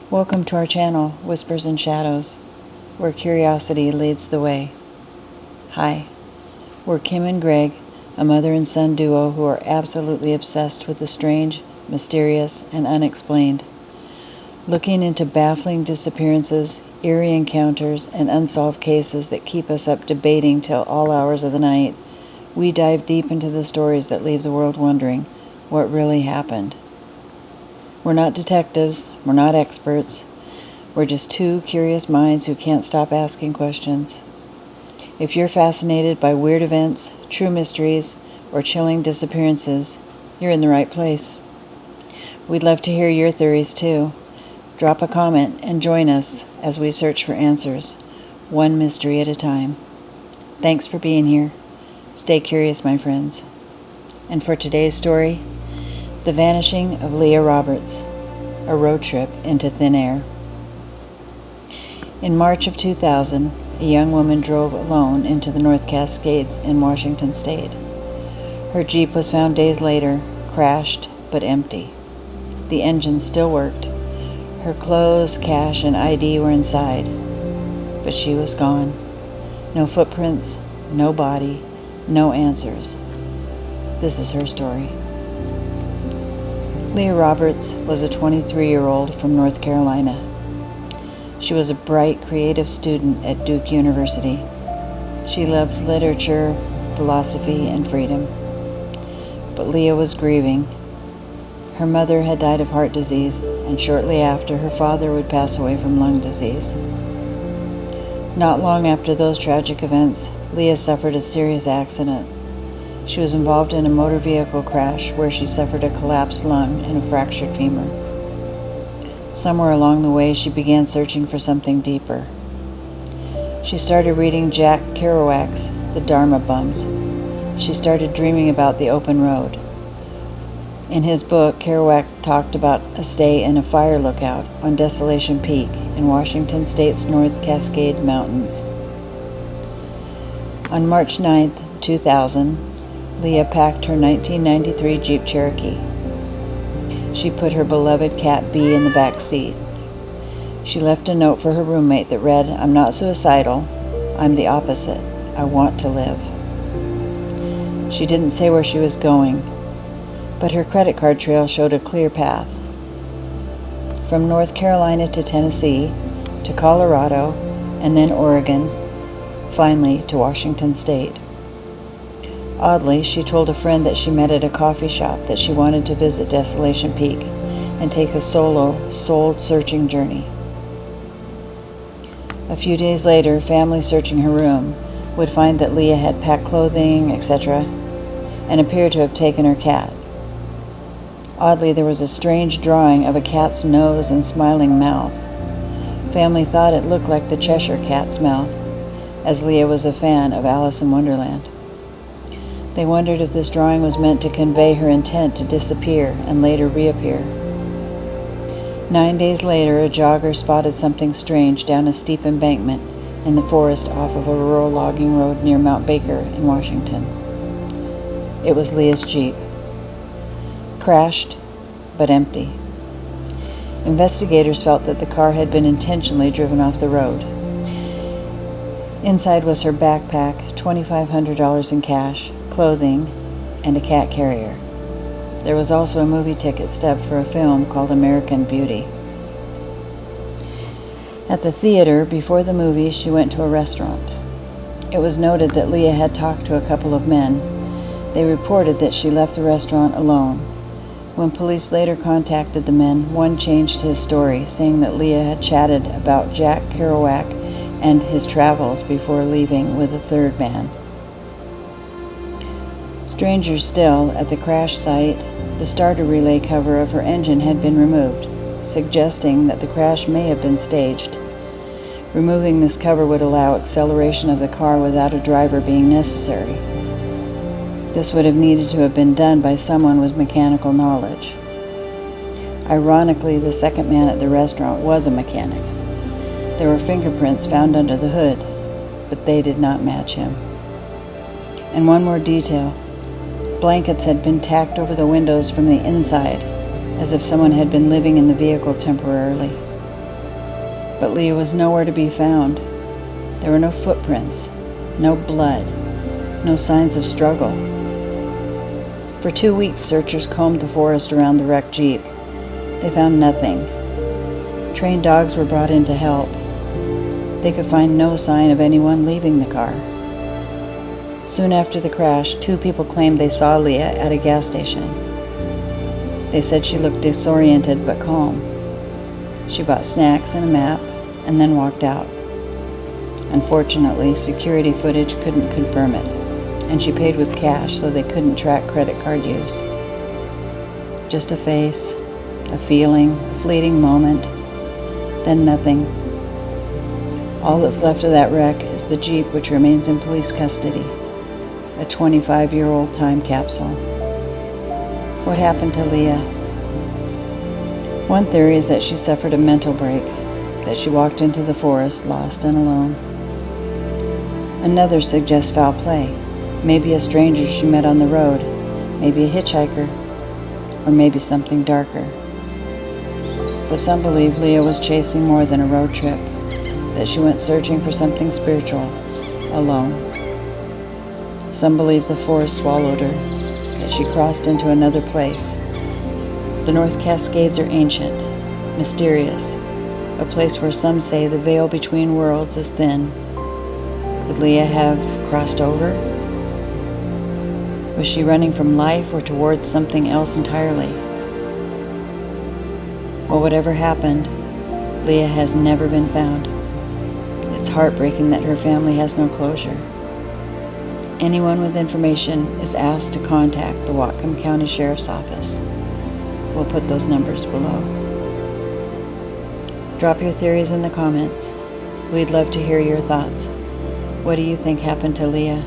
Welcome to our channel, Whispers and Shadows, where curiosity leads the way. Hi, we're Kim and Greg, a mother and son duo who are absolutely obsessed with the strange, mysterious, and unexplained. Looking into baffling disappearances, eerie encounters, and unsolved cases that keep us up debating till all hours of the night, we dive deep into the stories that leave the world wondering what really happened. We're not detectives, we're not experts, we're just two curious minds who can't stop asking questions. If you're fascinated by weird events, true mysteries, or chilling disappearances, you're in the right place. We'd love to hear your theories too. Drop a comment and join us as we search for answers, one mystery at a time. Thanks for being here. Stay curious, my friends. And for today's story, The Vanishing of Leah Roberts, a road trip into thin air. In March of 2000, a young woman drove alone into the North Cascades in Washington state. Her Jeep was found days later, crashed but empty. The engine still worked. Her clothes, cash, and ID were inside, but she was gone. No footprints, no body, no answers. This is her story. Leah Roberts was a 23-year-old from North Carolina. She was a bright, creative student at Duke University. She loved literature, philosophy, and freedom. But Leah was grieving. Her mother had died of heart disease, and shortly after, her father would pass away from lung disease. Not long after those tragic events, Leah suffered a serious accident. She was involved in a motor vehicle crash where she suffered a collapsed lung and a fractured femur. Somewhere along the way, she began searching for something deeper. She started reading Jack Kerouac's The Dharma Bums. She started dreaming about the open road. In his book, Kerouac talked about a stay in a fire lookout on Desolation Peak in Washington state's North Cascade Mountains. On March 9, 2000, Leah packed her 1993 Jeep Cherokee. She put her beloved cat Bee in the back seat. She left a note for her roommate that read, "I'm not suicidal. I'm the opposite. I want to live." She didn't say where she was going, but her credit card trail showed a clear path. From North Carolina to Tennessee, to Colorado, and then Oregon, finally to Washington state. Oddly, she told a friend that she met at a coffee shop that she wanted to visit Desolation Peak and take a solo, soul-searching journey. A few days later, family searching her room would find that Leah had packed clothing, etc., and appeared to have taken her cat. Oddly, there was a strange drawing of a cat's nose and smiling mouth. Family thought it looked like the Cheshire Cat's mouth, as Leah was a fan of Alice in Wonderland. They wondered if this drawing was meant to convey her intent to disappear and later reappear. 9 days later, a jogger spotted something strange down a steep embankment in the forest off of a rural logging road near Mount Baker in Washington. It was Leah's Jeep. Crashed, but empty. Investigators felt that the car had been intentionally driven off the road. Inside was her backpack, $2,500 in cash, clothing, and a cat carrier. There was also a movie ticket stub for a film called American Beauty. At the theater, before the movie, she went to a restaurant. It was noted that Leah had talked to a couple of men. They reported that she left the restaurant alone. When police later contacted the men, one changed his story, saying that Leah had chatted about Jack Kerouac and his travels before leaving with a third man. Stranger still, at the crash site, the starter relay cover of her engine had been removed, suggesting that the crash may have been staged. Removing this cover would allow acceleration of the car without a driver being necessary. This would have needed to have been done by someone with mechanical knowledge. Ironically, the second man at the restaurant was a mechanic. There were fingerprints found under the hood, but they did not match him. And one more detail. Blankets had been tacked over the windows from the inside, as if someone had been living in the vehicle temporarily. But Leah was nowhere to be found. There were no footprints, no blood, no signs of struggle. For 2 weeks, searchers combed the forest around the wrecked Jeep. They found nothing. Trained dogs were brought in to help. They could find no sign of anyone leaving the car. Soon after the crash, 2 people claimed they saw Leah at a gas station. They said she looked disoriented but calm. She bought snacks and a map and then walked out. Unfortunately, security footage couldn't confirm it, and she paid with cash so they couldn't track credit card use. Just a face, a feeling, a fleeting moment, then nothing. All that's left of that wreck is the Jeep, which remains in police custody, a 25-year-old time capsule. What happened to Leah? One theory is that she suffered a mental break, that she walked into the forest lost and alone. Another suggests foul play, maybe a stranger she met on the road, maybe a hitchhiker, or maybe something darker. But some believe Leah was chasing more than a road trip, that she went searching for something spiritual, alone. Some believe the forest swallowed her, that she crossed into another place. The North Cascades are ancient, mysterious, a place where some say the veil between worlds is thin. Could Leah have crossed over? Was she running from life or towards something else entirely? Well, whatever happened, Leah has never been found. It's heartbreaking that her family has no closure. Anyone with information is asked to contact the Whatcom County Sheriff's Office. We'll put those numbers below. Drop your theories in the comments. We'd love to hear your thoughts. What do you think happened to Leah?